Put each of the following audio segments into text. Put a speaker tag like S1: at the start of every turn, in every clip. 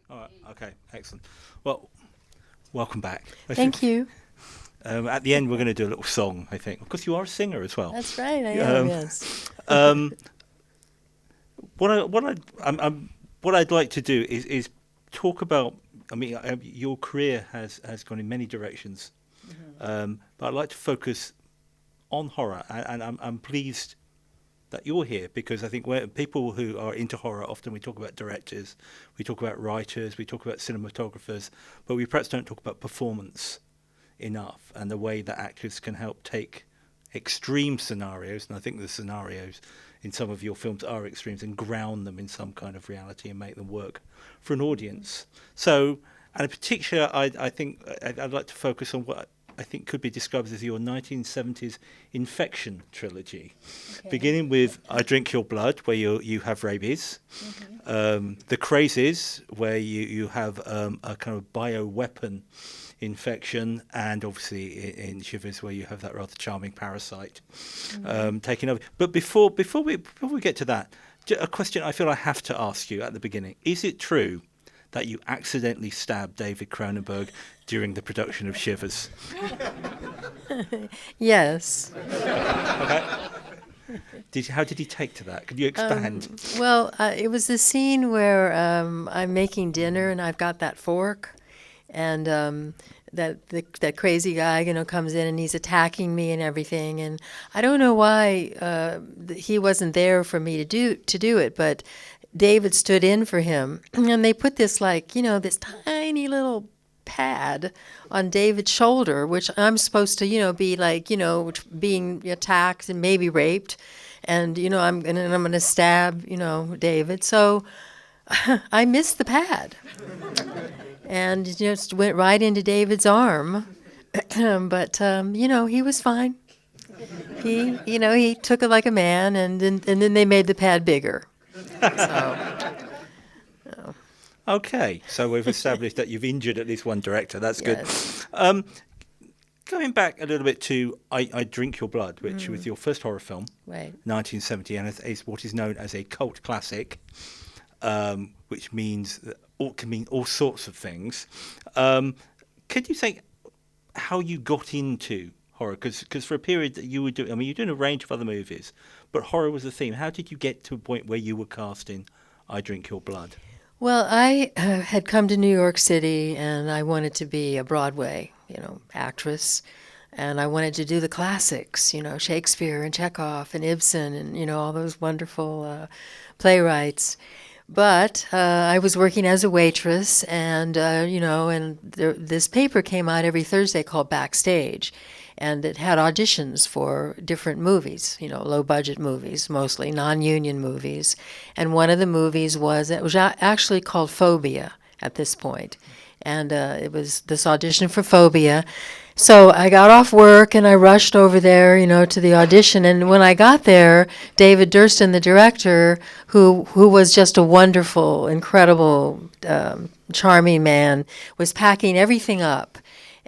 S1: All right. Okay. Excellent. Well, welcome back.
S2: Thank you.
S1: At the end, we're going to do a little song, I think, because you are a singer as well.
S2: That's right, I am, yes.
S1: Um, what I'd like to do is talk about. I mean, your career has gone in many directions, but I'd like to focus on horror, and I'm pleased that you're here because I think where people who are into horror, often we talk about directors, we talk about writers, we talk about cinematographers, but we perhaps don't talk about performance enough and the way that actors can help take extreme scenarios, and I think the scenarios in some of your films are extremes, and ground them in some kind of reality and make them work for an audience. So, and in particular, I think I'd like to focus on what I think could be described as your 1970s infection trilogy, beginning with I Drink Your Blood, where you have rabies, the Crazies, where you have a kind of bioweapon infection, and obviously in Shivers, where you have that rather charming parasite taking over. But before we get to that, a question I feel I have to ask you at the beginning: is it true that you accidentally stabbed David Cronenberg during the production of Shivers?
S2: Yes.
S1: Okay. How did he take to that? Could you expand?
S2: It was the scene where I'm making dinner and I've got that fork, and that crazy guy, comes in and he's attacking me and everything, and I don't know why he wasn't there for me to do it, but David stood in for him, and they put this this tiny little pad on David's shoulder, which I'm supposed to, be being attacked and maybe raped, and I'm gonna stab, David. So I missed the pad, and just went right into David's arm. But he was fine. He took it like a man, and then they made the pad bigger.
S1: Okay, so we've established that you've injured at least one director. That's
S2: Yes.
S1: good. Going back a little bit to I Drink Your Blood, which was your first horror film,
S2: Right.
S1: 1970, and is what is known as a cult classic, which means can mean all sorts of things. Could you say how you got into horror? Because for a period that you were doing, you're doing a range of other movies, but horror was the theme. How did you get to a point where you were cast in I Drink Your Blood?
S2: Well, I had come to New York City, and I wanted to be a Broadway, actress, and I wanted to do the classics, Shakespeare and Chekhov and Ibsen and, all those wonderful playwrights. But I was working as a waitress, and, this paper came out every Thursday called Backstage, and it had auditions for different movies, low-budget movies, mostly non-union movies. And one of the movies it was actually called Phobia at this point. And it was this audition for Phobia. So I got off work and I rushed over there, to the audition. And when I got there, David Durston, the director, who was just a wonderful, incredible, charming man, was packing everything up.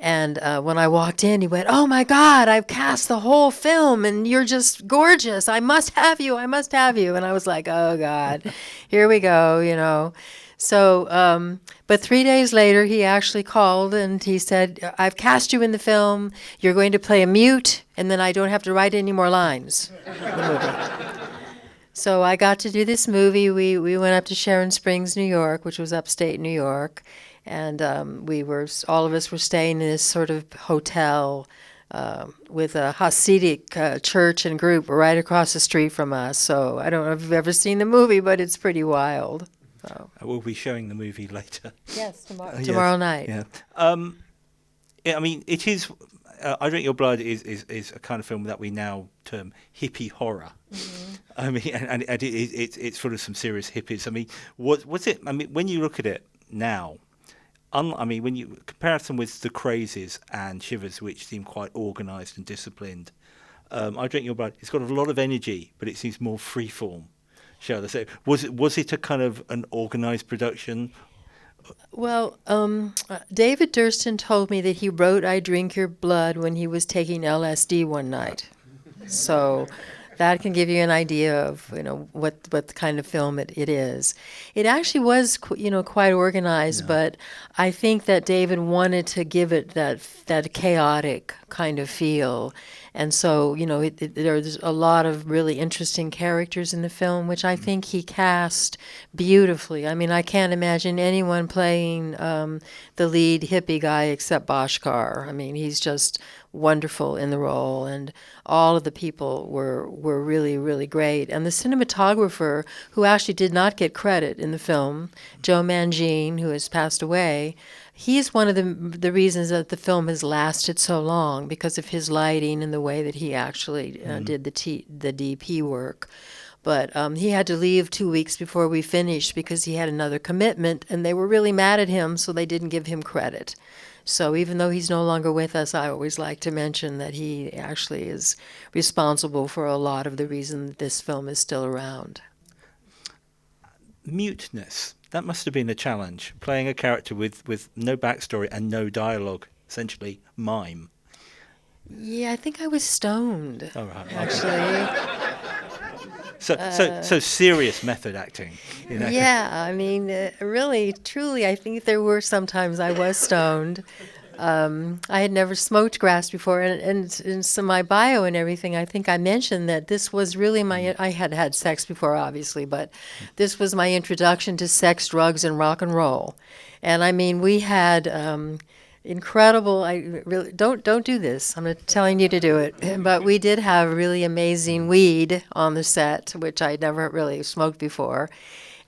S2: And when I walked in, he went, "Oh my God, I've cast the whole film, and you're just gorgeous. I must have you. I must have you." And I was like, "Oh God, here we go." So, but 3 days later, he actually called and he said, "I've cast you in the film. You're going to play a mute, and then I don't have to write any more lines in the movie." So I got to do this movie. We went up to Sharon Springs, New York, which was upstate New York. And all of us were staying in this sort of hotel with a Hasidic church and group right across the street from us. So I don't know if you've ever seen the movie, but it's pretty wild. So.
S1: We'll be showing the movie later.
S2: Yes, tomorrow night.
S1: Yeah. It is. I Drink Your Blood is a kind of film that we now term hippie horror. Mm-hmm. It's full of some serious hippies. What's it? When you look at it now. When you comparison with the Crazies and Shivers, which seem quite organised and disciplined, I Drink Your Blood. It's got a lot of energy, but it seems more freeform. Shall I say? Was it a kind of an organised production?
S2: Well, David Durston told me that he wrote "I Drink Your Blood" when he was taking LSD one night. So that can give you an idea of what kind of film it is. It actually was quite organized, but I think that David wanted to give it that chaotic kind of feel, and so there's a lot of really interesting characters in the film, which I think he cast beautifully. I mean, I can't imagine anyone playing the lead hippie guy except Bhaskar. I mean, he's just wonderful in the role, and all of the people were really, really great. And the cinematographer, who actually did not get credit in the film, Joe Mangine, who has passed away, he's one of the reasons that the film has lasted so long, because of his lighting and the way that he actually did the DP work. But he had to leave 2 weeks before we finished because he had another commitment, and they were really mad at him, so they didn't give him credit. So even though he's no longer with us, I always like to mention that he actually is responsible for a lot of the reason that this film is still around.
S1: Muteness. That must have been a challenge, playing a character with no backstory and no dialogue, essentially mime.
S2: Yeah, I think I was stoned, actually.
S1: So serious method acting.
S2: Yeah, I mean, really, truly, I think there were sometimes I was stoned. I had never smoked grass before, and in some my bio and everything, I think I mentioned that this was really I had had sex before, obviously, but this was my introduction to sex, drugs, and rock and roll. And I mean, we had incredible. I really don't do this. I'm not telling you to do it, but we did have really amazing weed on the set, which I'd never really smoked before.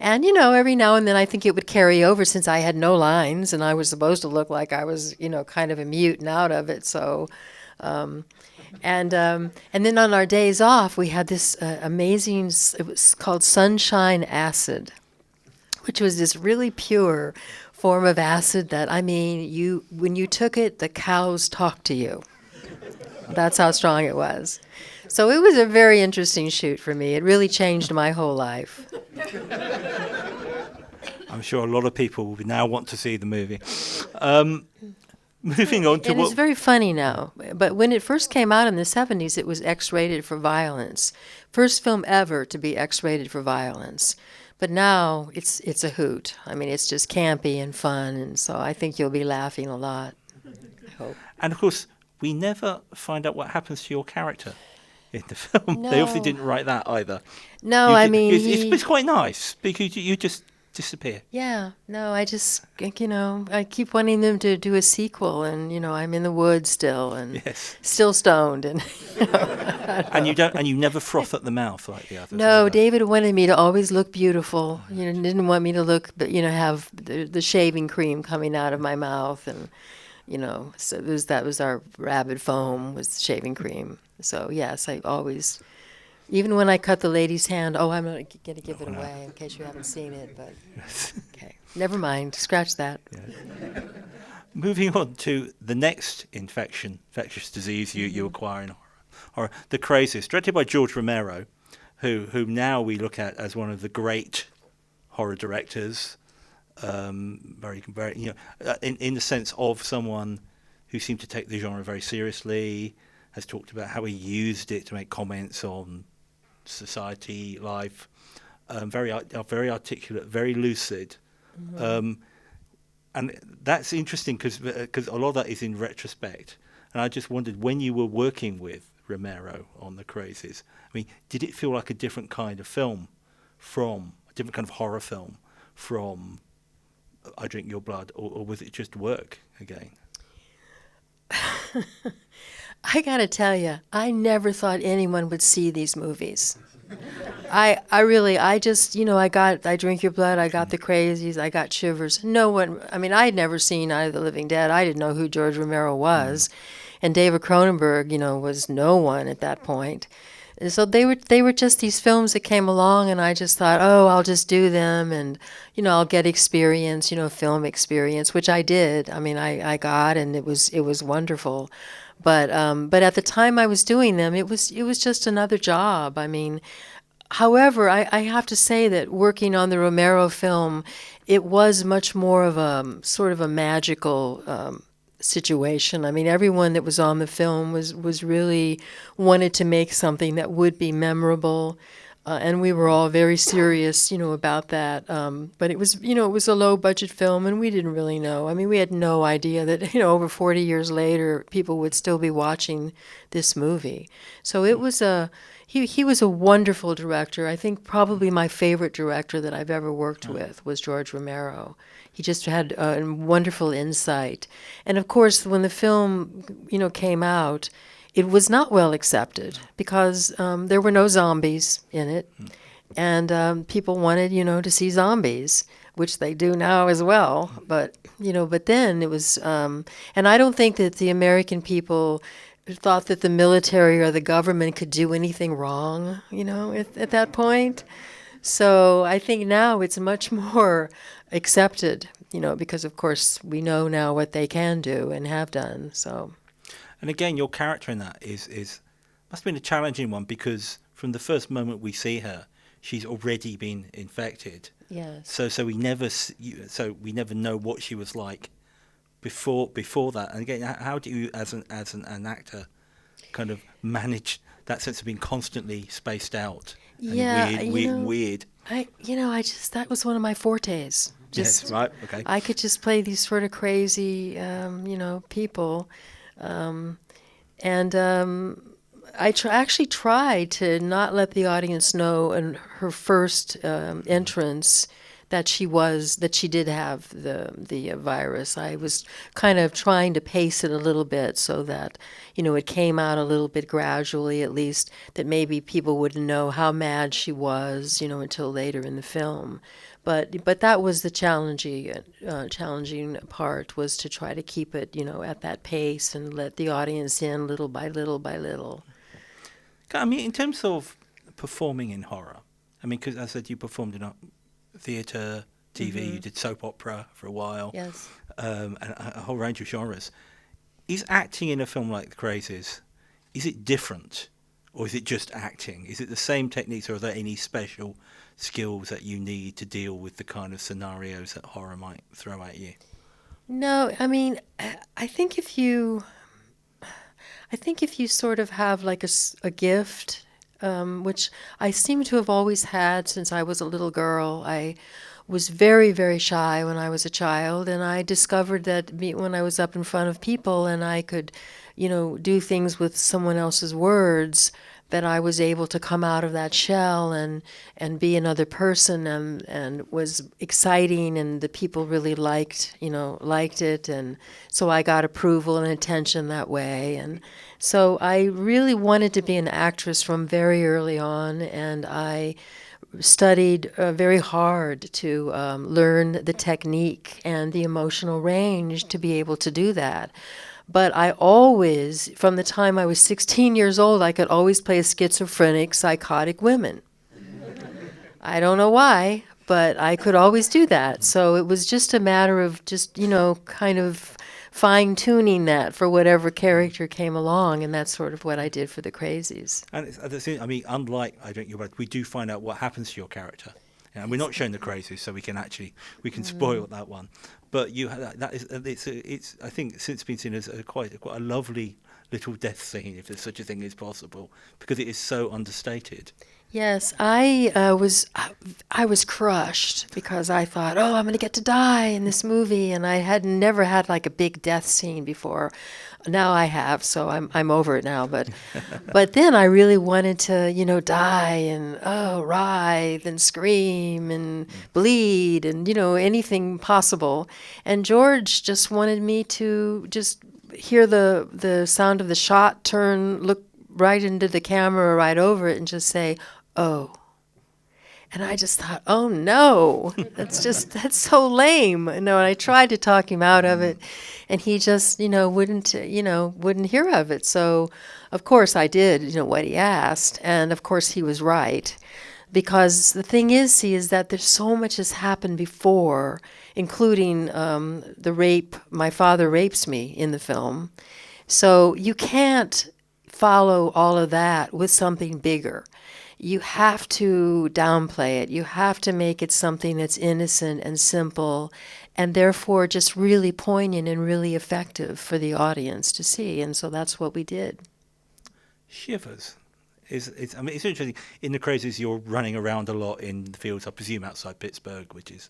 S2: And every now and then I think it would carry over, since I had no lines and I was supposed to look like I was kind of a mute and out of it. So, and then on our days off we had this amazing. It was called Sunshine Acid, which was this really pure form of acid that, I mean, when you took it, the cows talked to you. That's how strong it was. So it was a very interesting shoot for me. It really changed my whole life.
S1: I'm sure a lot of people will now want to see the movie. Moving on to
S2: it's very funny now, but when it first came out in the 70s, it was X-rated for violence. First film ever to be X-rated for violence. But now it's a hoot. I mean, it's just campy and fun, and so I think you'll be laughing a lot, I hope.
S1: And of course, we never find out what happens to your character in the film.
S2: No.
S1: They obviously didn't write that either.
S2: No,
S1: it's quite nice because you just disappear.
S2: Yeah, no, I just, I keep wanting them to do a sequel, and, I'm in the woods still, and still stoned, and,
S1: And you never froth at the mouth like the others.
S2: No, David wanted me to always look beautiful, didn't want me to look, but, have the shaving cream coming out of my mouth, and, so that was our Rabid Foam, was shaving cream. So, yes, I always... Even when I cut the lady's hand, I'm not going to give it away in case you haven't seen it, but okay. Never mind, scratch that.
S1: Yeah. Moving on to the next infectious disease you acquire in horror, the Crazies, directed by George Romero, whom now we look at as one of the great horror directors, very, very, in the sense of someone who seemed to take the genre very seriously, has talked about how he used it to make comments on society, life, very articulate, very lucid. Mm-hmm. And that's interesting because a lot of that is in retrospect. And I just wondered, when you were working with Romero on The Crazies, I mean, did it feel like a different kind of film from, a different kind of horror film from I Drink Your Blood, or was it just work again?
S2: I gotta tell you, I never thought anyone would see these movies. I just, I got I Drink Your Blood, I got The Crazies, I got Shivers. No one, I mean, I had never seen Night of the Living Dead. I didn't know who George Romero was. And David Cronenberg, was no one at that point. And so they were just these films that came along, and I just thought, I'll just do them, and, I'll get experience, film experience, which I did. I mean, I got, and it was wonderful. But at the time I was doing them, it was just another job. I mean, however, I have to say that working on the Romero film, it was much more of a sort of a magical situation. I mean, everyone that was on the film was really wanted to make something that would be memorable. And we were all very serious, about that. But it was, it was a low budget film, and we didn't really know. I mean, we had no idea that, over 40 years later, people would still be watching this movie. So it was he was a wonderful director. I think probably my favorite director that I've ever worked with was George Romero. He just had a wonderful insight. And of course, when the film, came out, it was not well accepted because there were no zombies in it, and people wanted, to see zombies, which they do now as well. But but then it was, and I don't think that the American people thought that the military or the government could do anything wrong, at that point. So I think now it's much more accepted, because of course we know now what they can do and have done. So.
S1: And again, your character in that is must have been a challenging one, because from the first moment we see her, she's already been infected.
S2: Yes.
S1: So we we never know what she was like before that. And again, how do you, as an actor, kind of manage that sense of being constantly spaced out? And weird.
S2: That was one of my fortes.
S1: Yes, right. Okay.
S2: I could just play these sort of crazy, people. I actually tried to not let the audience know in her first entrance that she did have the virus. I was kind of trying to pace it a little bit so that, it came out a little bit gradually, at least, that maybe people wouldn't know how mad she was, until later in the film. But that was the challenging part, was to try to keep it, at that pace and let the audience in little by little by little.
S1: I mean, in terms of performing in horror, because as I said, you performed in theatre, TV, you did soap opera for a while,
S2: yes,
S1: and a whole range of genres. Is acting in a film like The Crazies, is it different, or is it just acting? Is it the same techniques, or are there any special skills that you need to deal with the kind of scenarios that horror might throw at you?
S2: No, I think if you sort of have like a gift, which I seem to have always had since I was a little girl. I was very, very shy when I was a child, and I discovered that when I was up in front of people and I could, do things with someone else's words, that I was able to come out of that shell and be another person, and was exciting, and the people really liked it, and so I got approval and attention that way. And so I really wanted to be an actress from very early on, and I studied very hard to learn the technique and the emotional range to be able to do that. But I always, from the time I was 16 years old, I could always play schizophrenic, psychotic women. I don't know why, but I could always do that. So it was just a matter of just, kind of fine-tuning that for whatever character came along, and that's sort of what I did for The Crazies.
S1: And unlike I Drink Your Blood, we do find out what happens to your character. And we're not showing The Crazies, so we can spoil that one. But it's I think since been seen as quite a lovely little death scene, if there's such a thing as possible, because it is so understated.
S2: Yes, I was crushed because I thought, I'm going to get to die in this movie, and I had never had like a big death scene before. Now I have, so I'm over it now. But then I really wanted to, die and writhe and scream and bleed and anything possible. And George just wanted me to just hear the sound of the shot turn, look right into the camera, right over it, and just say, "Oh." And I just thought, oh no, that's so lame. And I tried to talk him out of it, and he just, wouldn't hear of it. So, of course, I did, what he asked, and of course he was right, because the thing is, that there's so much has happened before, including the rape. My father rapes me in the film, so you can't follow all of that with something bigger. you have to downplay it. You have to make it something that's innocent and simple and therefore just really poignant and really effective for the audience to see. And so that's what we did.
S1: Shivers. I mean, it's interesting. In the Crazies, you're running around a lot in the fields, I presume outside Pittsburgh, which is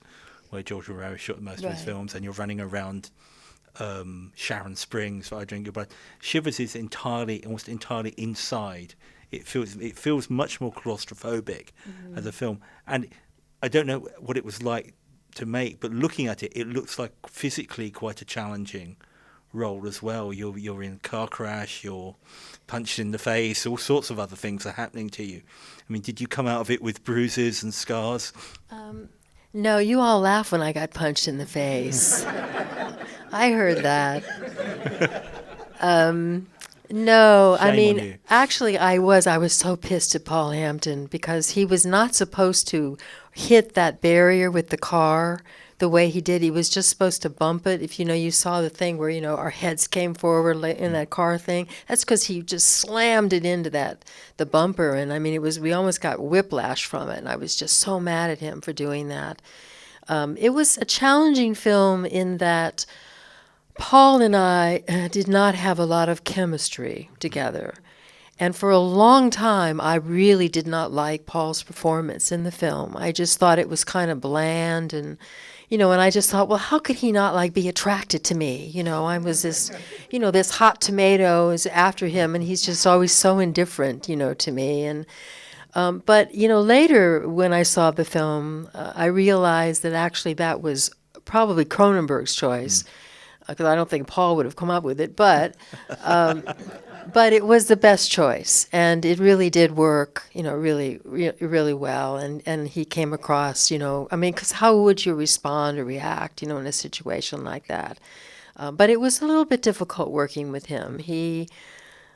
S1: where George Romero shot most of his films, and you're running around Sharon Springs, I Drink Your Blood. Shivers is almost entirely inside. It feels much more claustrophobic as a film, and I don't know what it was like to make, but looking at it, it looks like physically quite a challenging role as well. You're in a car crash, you're punched in the face, all sorts of other things are happening to you. I mean, did you come out of it with bruises and scars?
S2: No, you all laugh when I got punched in the face. I heard that. No,
S1: Shame
S2: I mean,
S1: on you.
S2: actually, I was so pissed at Paul Hampton because he was not supposed to hit that barrier with the car the way he did. He was just supposed to bump it. If you saw the thing where, our heads came forward in that car thing, that's because he just slammed it into the bumper. And I mean, we almost got whiplash from it. And I was just so mad at him for doing that. It was a challenging film in that Paul and I did not have a lot of chemistry together. And for a long time, I really did not like Paul's performance in the film. I just thought it was kind of bland and, and I just thought, well, how could he not be attracted to me? I was this, this hot tomato is after him and he's just always so indifferent, to me. And, but, later when I saw the film, I realized that actually that was probably Cronenberg's choice. Because I don't think Paul would have come up with it, but it was the best choice, and it really did work, really well, and he came across, I mean, because how would you respond or react, in a situation like that? But it was a little bit difficult working with him. He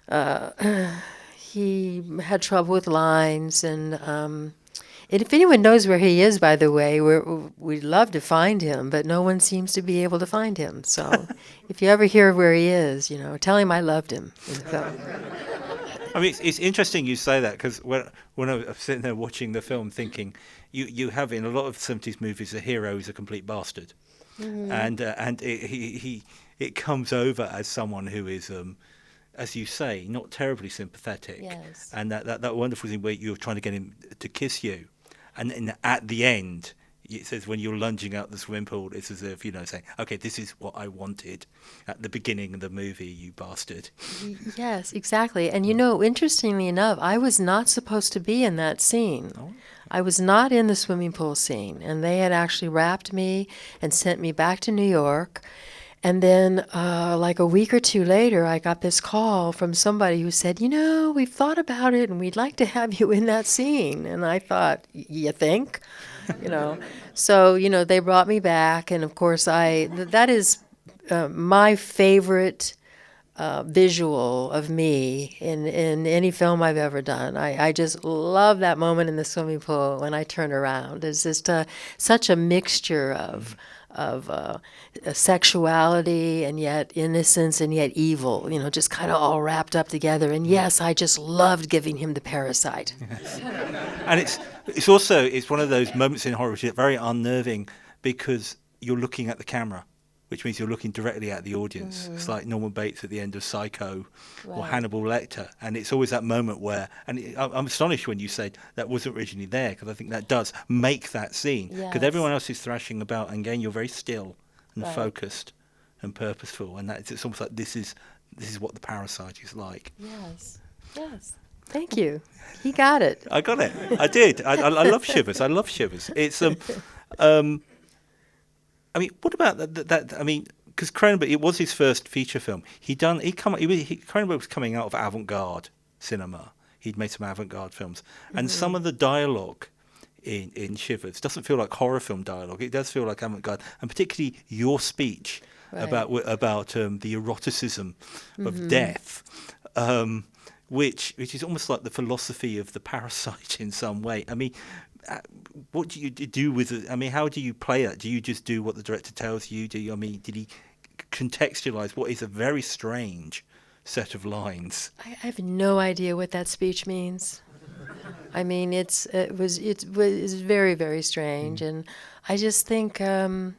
S2: had trouble with lines, and if anyone knows where he is, by the way, we'd love to find him, but no one seems to be able to find him. So if you ever hear where he is, tell him I loved him in the film.
S1: I mean, it's interesting you say that, because when I was sitting there watching the film thinking, you have in a lot of 70s movies, the hero is a complete bastard. And it comes over as someone who is... as you say, not terribly sympathetic.
S2: Yes.
S1: And that wonderful thing where you're trying to get him to kiss you. And at the end, it says when you're lunging out the swimming pool, it's as if, saying, okay, this is what I wanted at the beginning of the movie, you bastard.
S2: Yes, exactly. And, interestingly enough, I was not supposed to be in that scene. Oh. I was not in the swimming pool scene. And they had actually wrapped me and sent me back to New York. And then, like a week or two later, I got this call from somebody who said, we've thought about it and we'd like to have you in that scene. And I thought, you think? So, they brought me back. And of course, that is my favorite visual of me in any film I've ever done. I just love that moment in the swimming pool when I turn around. It's just such a mixture of sexuality and yet innocence and yet evil, just kind of all wrapped up together. And yes, I just loved giving him the parasite.
S1: Yes. And it's also one of those moments in horror which is very unnerving because you're looking at the camera, which means you're looking directly at the audience. Mm-hmm. It's like Norman Bates at the end of Psycho or Hannibal Lecter. And it's always that moment where, I'm astonished when you said that wasn't originally there, because I think that does make that scene. Because everyone else is thrashing about, and again, you're very still and focused and purposeful. And it's almost like this is what the parasite is like.
S2: Yes. Thank you. He got it.
S1: I got it. I did. I love Shivers. I love Shivers. It's I mean, what about that? I mean, because Cronenberg, it was his first feature film. Cronenberg was coming out of avant-garde cinema. He'd made some avant-garde films, and some of the dialogue in Shivers doesn't feel like horror film dialogue. It does feel like avant-garde, and particularly your speech about the eroticism of death. Which is almost like the philosophy of the parasite in some way. I mean, what do you do with it? I mean, how do you play that? Do you just do what the director tells you? Did he contextualize what is a very strange set of lines?
S2: I have no idea what that speech means. I mean, it was very, very strange, and I just think David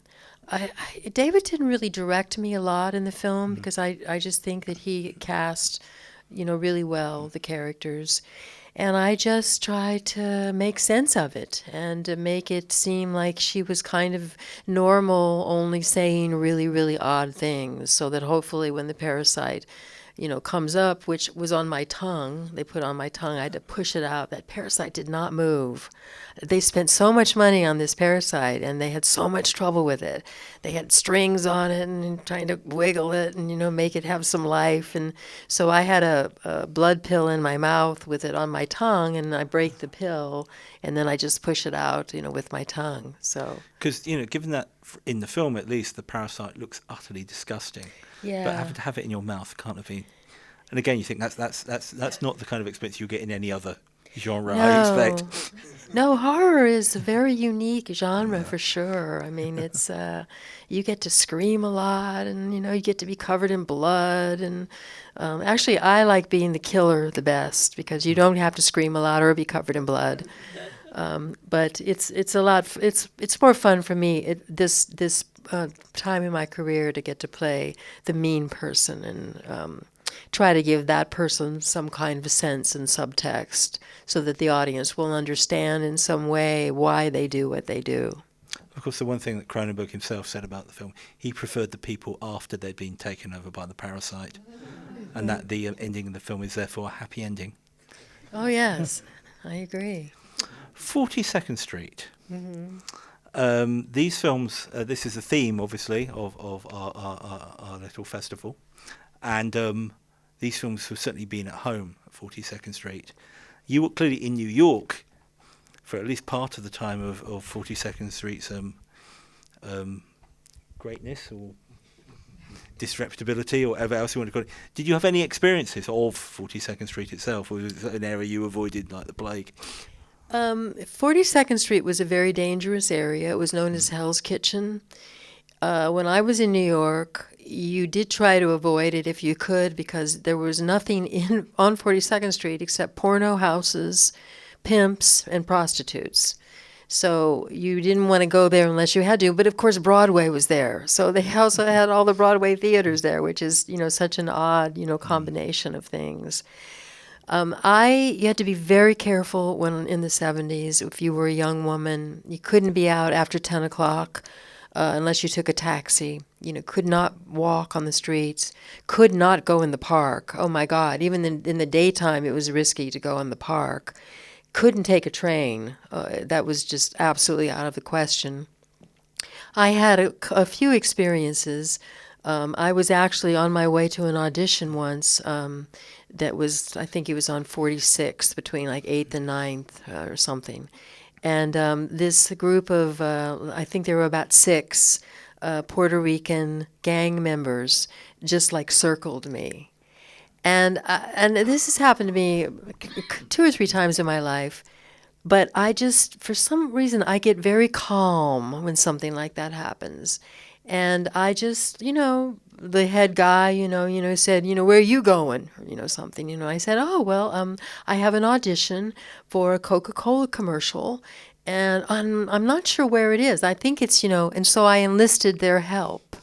S2: didn't really direct me a lot in the film because I just think that he cast, really well the characters, and I just tried to make sense of it and to make it seem like she was kind of normal, only saying really, really odd things, so that hopefully when the parasite comes up, which was on my tongue. They put on my tongue. I had to push it out. That parasite did not move. They spent so much money on this parasite, and they had so much trouble with it. They had strings on it and trying to wiggle it and, make it have some life. And so I had a blood pill in my mouth with it on my tongue, and I break the pill, and then I just push it out, with my tongue. So
S1: Because, given that in the film at least, the parasite looks utterly disgusting.
S2: yeah.
S1: But having to have it in your mouth can't have been. And again, you think that's not the kind of experience you get in any other genre, I expect.
S2: No, horror is a very unique genre for sure. I mean, it's you get to scream a lot, and you get to be covered in blood. And actually, I like being the killer the best because you don't have to scream a lot or be covered in blood. But it's a lot. It's more fun for me this time in my career to get to play the mean person and try to give that person some kind of sense and subtext so that the audience will understand in some way why they do what they do.
S1: Of course, the one thing that Cronenberg himself said about the film, he preferred the people after they'd been taken over by the parasite, and that the ending of the film is therefore a happy ending.
S2: Oh, yes, I agree.
S1: 42nd Street. These films, this is a theme, obviously, of our little festival, and these films have certainly been at home at 42nd Street. You were clearly in New York for at least part of the time of 42nd Street's greatness or disreputability or whatever else you want to call it. Did you have any experiences of 42nd Street itself, or was it an area you avoided like the plague?
S2: 42nd Street was a very dangerous area. It was known as Hell's Kitchen. When I was in New York, you did try to avoid it if you could because there was nothing on 42nd Street except porno houses, pimps, and prostitutes. So you didn't want to go there unless you had to. But of course, Broadway was there. So they also had all the Broadway theaters there, which is, such an odd, combination of things. You had to be very careful when in the 70s. If you were a young woman, you couldn't be out after 10 o'clock. Unless you took a taxi, could not walk on the streets, could not go in the park. Oh my God, even in the daytime it was risky to go in the park. Couldn't take a train. That was just absolutely out of the question. I had a few experiences. I was actually on my way to an audition once that was, I think it was on 46th, between like 8th and 9th or something. And this group of, I think there were about 6 Puerto Rican gang members just like circled me. And this has happened to me 2 or 3 times in my life. But I just, for some reason, I get very calm when something like that happens. And I just, the head guy, said, where are you going? Or, something, I said, oh, well, I have an audition for a Coca-Cola commercial, and I'm not sure where it is. I think it's, and so I enlisted their help.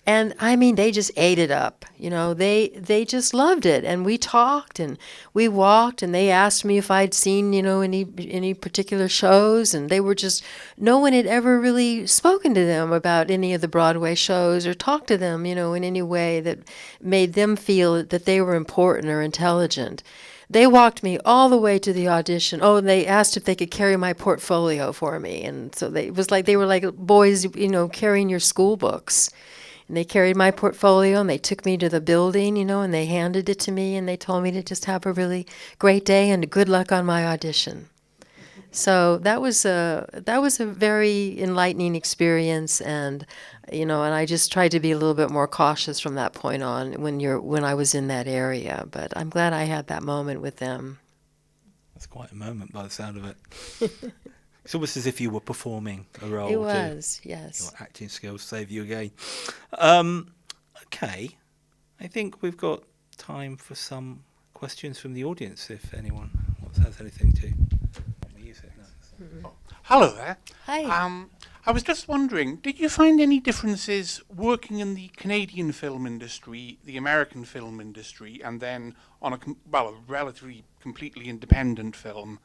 S2: And I mean, they just ate it up. They just loved it. And we talked and we walked, and they asked me if I'd seen, any particular shows. And they were just, no one had ever really spoken to them about any of the Broadway shows or talked to them, in any way that made them feel that they were important or intelligent. They walked me all the way to the audition. Oh, and they asked if they could carry my portfolio for me. And so it was like they were like boys, carrying your school books. And they carried my portfolio, and they took me to the building, and they handed it to me, and they told me to just have a really great day and good luck on my audition. So that was a very enlightening experience, and and I just tried to be a little bit more cautious from that point on when I was in that area. But I'm glad I had that moment with them.
S1: That's quite a moment by the sound of it. It's almost as if you were performing a role.
S2: It was, yes.
S1: Your acting skills save you again. Okay, I think we've got time for some questions from the audience, if anyone wants else has anything to use it. No.
S3: Hello there.
S2: Hi.
S3: I was just wondering, did you find any differences working in the Canadian film industry, the American film industry, and then on a relatively completely independent film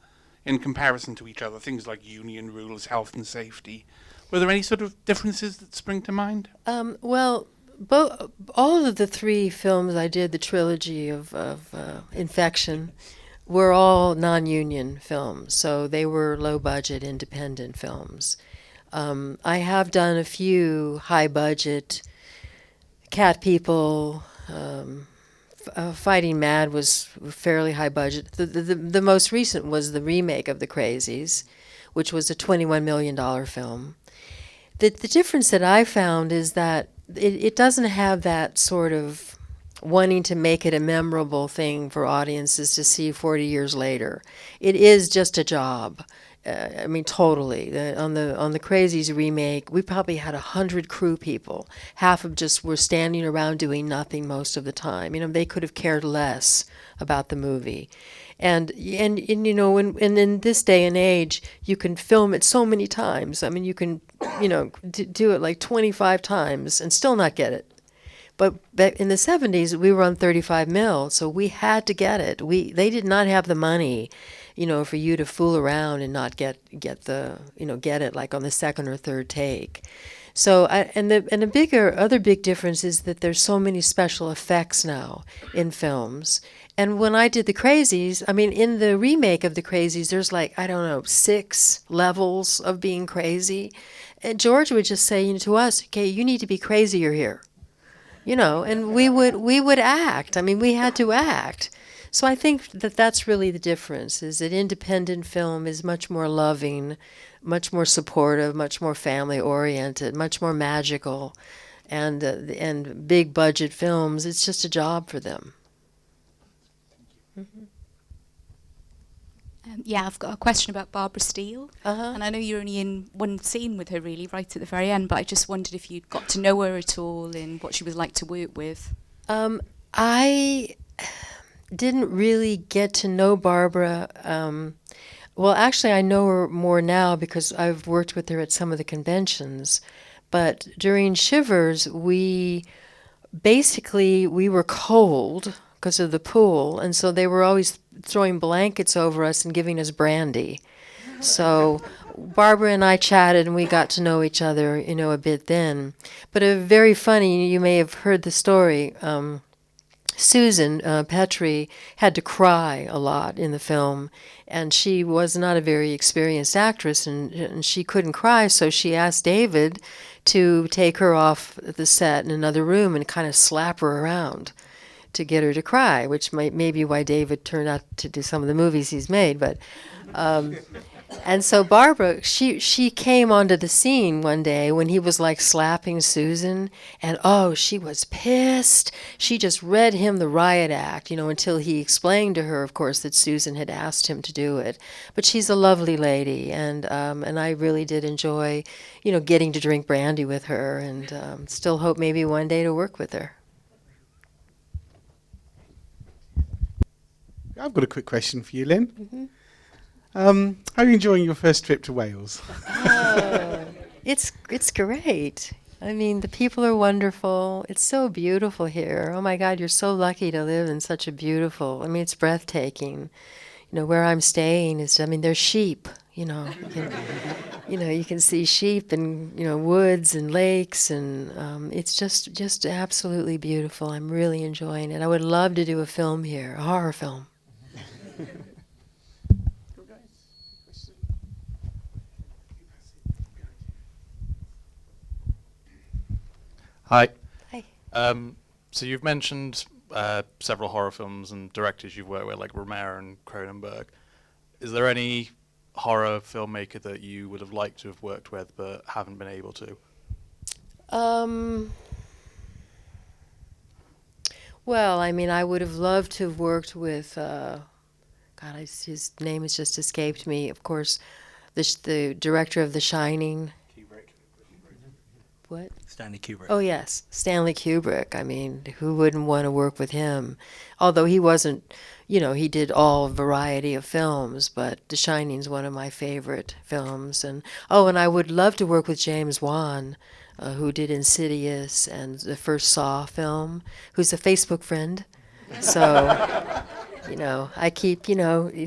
S3: in comparison to each other? Things like union rules, health and safety. Were there any sort of differences that spring to mind?
S2: Well, all of the three films I did, the trilogy of Infection, were all non-union films, so they were low-budget, independent films. I have done a few high-budget, Cat People. Fighting Mad was fairly high-budget. The most recent was the remake of the Crazies, which was a $21 million film. The difference that I found is that it doesn't have that sort of wanting to make it a memorable thing for audiences to see 40 years later. It is just a job. I mean, totally. On the Crazies remake, we probably had 100 crew people. Half of just were standing around doing nothing most of the time. You know, they could have cared less about the movie. And you know, and in this day and age, you can film it so many times. I mean, you can, you know, do it like 25 times and still not get it. But in the 70s, we were on 35 mil, so we had to get it. They did not have the money, you know, for you to fool around and not get it like on the second or third take. So the other big difference is that there's so many special effects now in films. And when I did the Crazies, I mean, in the remake of the Crazies, there's like, I don't know, 6 levels of being crazy. And George would just say, you know, to us, okay, you need to be crazier here. You know, and we would act. I mean, we had to act. So I think that that's really the difference, is that independent film is much more loving, much more supportive, much more family-oriented, much more magical. And big budget films, it's just a job for them. Mm-hmm.
S4: Yeah, I've got a question about Barbara Steele. And I know you're only in one scene with her, really, right at the very end, but I just wondered if you'd got to know her at all and what she was like to work with.
S2: I didn't really get to know Barbara. Well, actually, I know her more now because I've worked with her at some of the conventions. But during Shivers, we were cold because of the pool, and so they were always throwing blankets over us and giving us brandy. So Barbara and I chatted, and we got to know each other, you know, a bit then. But very funny, you may have heard the story. Susan Petrie had to cry a lot in the film, and she was not a very experienced actress, and she couldn't cry, so she asked David to take her off the set in another room and kind of slap her around to get her to cry, which may be why David turned out to do some of the movies he's made. But and so Barbara, she came onto the scene one day when he was like slapping Susan, and oh, she was pissed. She just read him the riot act, you know, until he explained to her, of course, that Susan had asked him to do it. But she's a lovely lady, and I really did enjoy, you know, getting to drink brandy with her, and still hope maybe one day to work with her.
S5: I've got a quick question for you, Lynn.
S2: Mm-hmm.
S5: How are you enjoying your first trip to Wales?
S2: Oh, it's great. I mean, the people are wonderful. It's so beautiful here. Oh my God, you're so lucky to live in such a beautiful. I mean, it's breathtaking. You know, where I'm staying is. I mean, there's sheep. You know, you can see sheep and, you know, woods and lakes, and it's just absolutely beautiful. I'm really enjoying it. I would love to do a film here, a horror film.
S6: Hi.
S2: Hi.
S6: So you've mentioned several horror films and directors you've worked with, like Romero and Cronenberg. Is there any horror filmmaker that you would have liked to have worked with but haven't been able to?
S2: Well, I mean, I would have loved to have worked with, his name has just escaped me. Of course, the director of The Shining. What?
S1: Stanley Kubrick.
S2: Oh, yes, Stanley Kubrick. I mean, who wouldn't want to work with him? Although he wasn't, he did all variety of films, but The Shining's one of my favorite films. And I would love to work with James Wan, who did Insidious and the first Saw film, who's a Facebook friend. So, I keep,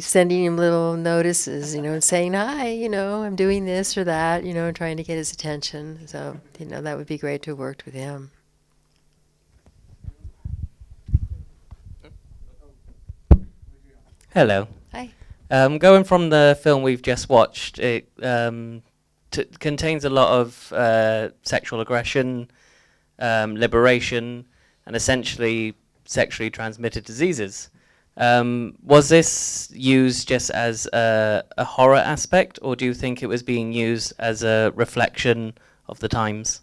S2: sending him little notices, and saying, hi, I'm doing this or that, and trying to get his attention. So, that would be great to have worked with him.
S7: Hello.
S2: Hi.
S7: Going from the film we've just watched, it contains a lot of sexual aggression, liberation, and essentially sexually transmitted diseases. Was this used just as a horror aspect, or do you think it was being used as a reflection of the times?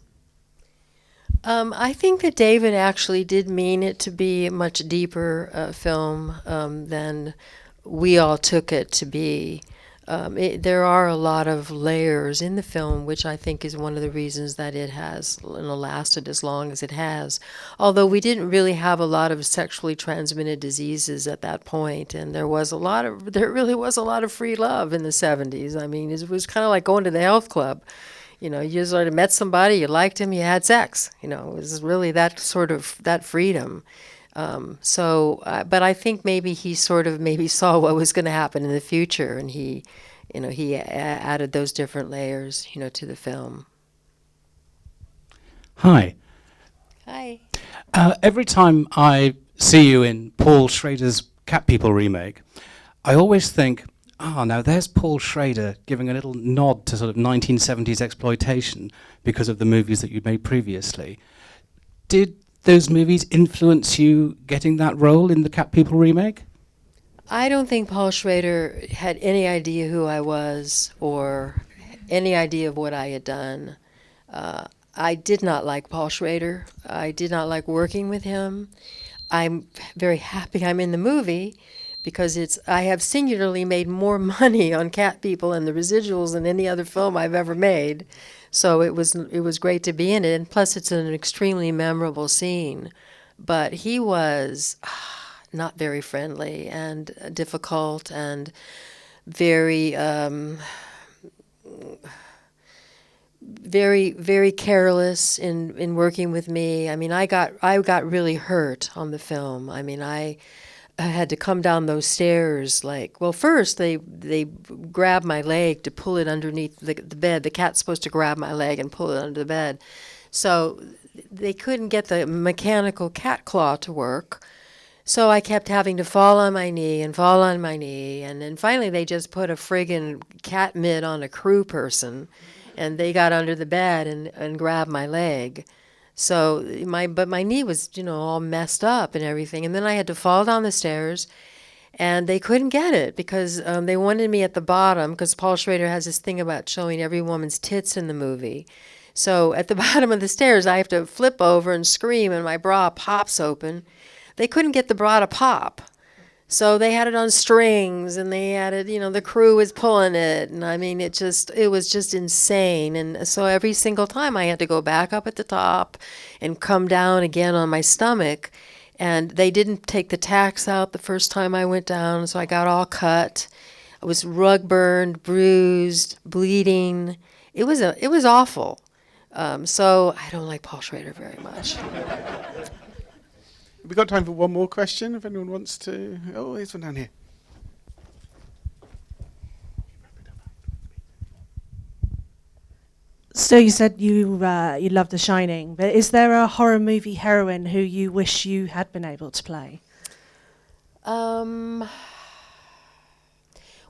S2: I think that David actually did mean it to be a much deeper film than we all took it to be. There are a lot of layers in the film, which I think is one of the reasons that it has lasted as long as it has. Although we didn't really have a lot of sexually transmitted diseases at that point, and there really was a lot of free love in the 70s. I mean, it was kind of like going to the health club. You sort of met somebody, you liked him, you had sex. It was really that freedom. But I think maybe he saw what was going to happen in the future, and he added those different layers, to the film.
S5: Hi.
S2: Hi.
S5: Every time I see you in Paul Schrader's Cat People remake, I always think, now there's Paul Schrader giving a little nod to sort of 1970s exploitation because of the movies that you'd made previously. Did those movies influence you getting that role in the Cat People remake?
S2: I don't think Paul Schrader had any idea who I was or any idea of what I had done. I did not like Paul Schrader. I did not like working with him. I'm very happy I'm in the movie because I have singularly made more money on Cat People and the residuals than any other film I've ever made. So it was great to be in it, and plus it's an extremely memorable scene. But he was not very friendly and difficult and very, very, very careless in working with me. I mean, I got really hurt on the film. I mean, I had to come down those stairs first they grabbed my leg to pull it underneath the bed. The cat's supposed to grab my leg and pull it under the bed. So they couldn't get the mechanical cat claw to work. So I kept having to fall on my knee. And then finally they just put a friggin' cat mitt on a crew person. And they got under the bed and grabbed my leg. So my knee was, all messed up and everything. And then I had to fall down the stairs, and they couldn't get it because they wanted me at the bottom, because Paul Schrader has this thing about showing every woman's tits in the movie. So at the bottom of the stairs, I have to flip over and scream, and my bra pops open. They couldn't get the bra to pop. So they had it on strings, and they had it, the crew was pulling it. And I mean, it was just insane. And so every single time I had to go back up at the top and come down again on my stomach. And they didn't take the tacks out the first time I went down, so I got all cut. I was rug burned, bruised, bleeding. It was awful. So I don't like Paul Schrader very much.
S5: We've got time for one more question, if anyone wants to. Oh, there's one down here.
S8: So you said you love The Shining, but is there a horror movie heroine who you wish you had been able to play?
S2: Well,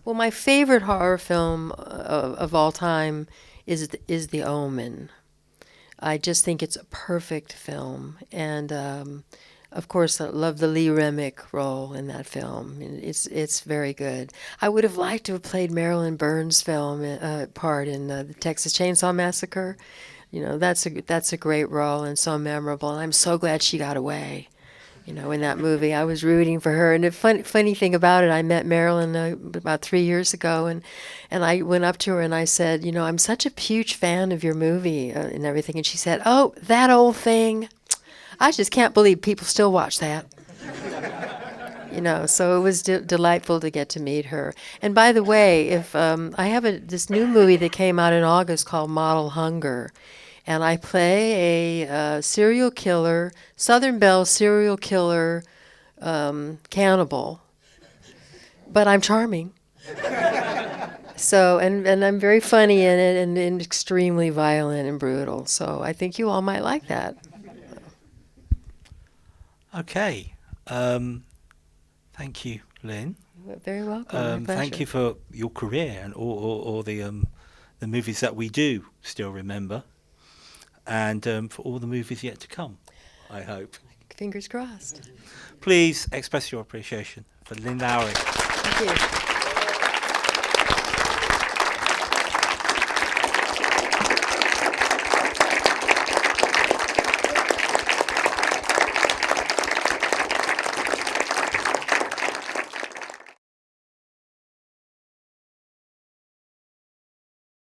S2: my favorite horror film of all time is The Omen. I just think it's a perfect film, and of course, I love the Lee Remick role in that film. It's very good. I would have liked to have played Marilyn Burns' part in the Texas Chainsaw Massacre. That's a great role and so memorable. And I'm so glad she got away. You know, in that movie, I was rooting for her. And the funny thing about it, I met Marilyn about 3 years ago, and I went up to her and I said, you know, I'm such a huge fan of your movie and everything. And she said, oh, that old thing. I just can't believe people still watch that. You know, so it was delightful to get to meet her. And by the way, if I have this new movie that came out in August called Model Hunger. And I play a serial killer, Southern Belle serial killer cannibal. But I'm charming. So, and I'm very funny in it and extremely violent and brutal. So I think you all might like that.
S1: Okay. Thank you, Lynn.
S2: You're very welcome. My
S1: Thank
S2: pleasure.
S1: you for your career and all the movies that we do still remember. And for all the movies yet to come, I hope.
S2: Fingers crossed.
S1: Please express your appreciation for Lynn Lowry.
S2: Thank you.